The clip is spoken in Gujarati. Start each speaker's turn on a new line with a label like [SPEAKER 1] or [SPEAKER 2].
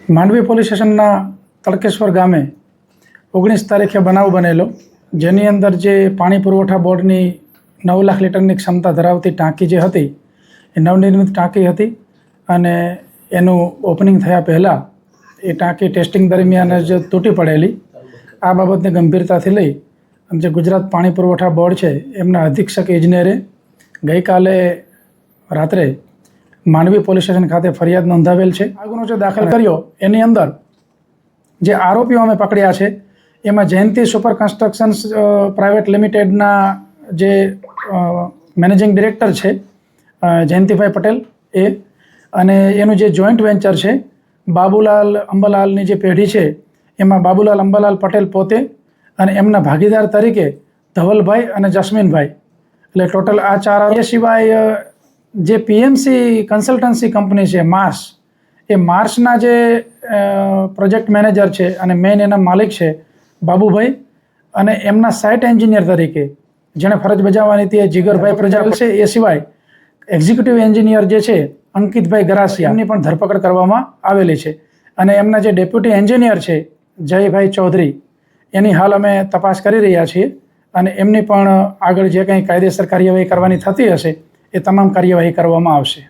[SPEAKER 1] માંડવી પોલીસ સ્ટેશનના તળકેશ્વર ગામે 19 તારીખે બનાવ બનેલો, જેની અંદર જે પાણી પુરવઠા બોર્ડની 9 લાખ લીટરની ક્ષમતા ધરાવતી ટાંકી જે હતી એ નવનિર્મિત ટાંકી હતી અને એનું ઓપનિંગ થયા પહેલાં એ ટાંકી ટેસ્ટિંગ દરમિયાન જ તૂટી પડેલી. આ બાબતને ગંભીરતાથી લઈ અને જે ગુજરાત પાણી પુરવઠા બોર્ડ છે એમના અધિક્ષક ઇજનેરે ગઈકાલે રાત્રે માંડવી પોલીસ સ્ટેશન ખાતે ફરિયાદ નોંધાવેલ છે. આ ગુનો જે દાખલ કર્યો એની અંદર જે આરોપીઓ અમે પકડ્યા છે એમાં જયંતિ સુપર કન્સ્ટ્રક્શન્સ પ્રાઇવેટ લિમિટેડના જે મેનેજિંગ ડિરેક્ટર છે જયંતિભાઈ પટેલ એ, અને એનું જે જોઈન્ટ વેન્ચર છે બાબુલાલ અંબાલાલની જે પેઢી છે એમાં બાબુલાલ અંબાલાલ પટેલ પોતે અને એમના ભાગીદાર તરીકે ધવલભાઈ અને જસ્મીનભાઈ, એટલે ટોટલ આ 4. એ સિવાય જે પીએમસી કન્સલ્ટન્સી કંપની છે માર્સ, એ માર્સના જે પ્રોજેક્ટ મેનેજર છે અને મેઇન એના માલિક છે બાબુભાઈ, અને એમના સાઇટ એન્જિનિયર તરીકે જેણે ફરજ બજાવવાની હતી એ જીગરભાઈ પ્રજાપતિ છે. એ સિવાય એક્ઝિક્યુટિવ એન્જિનિયર જે છે અંકિતભાઈ ગરાસિયા, એમની પણ ધરપકડ કરવામાં આવેલી છે. અને એમના જે ડેપ્યુટી એન્જિનિયર છે જયભાઈ ચૌધરી, એની હાલ અમે તપાસ કરી રહ્યા છીએ અને એમની પણ આગળ જે કંઈ કાયદેસર કાર્યવાહી કરવાની થતી હશે એ તમામ કાર્યવાહી કરવામાં આવશે.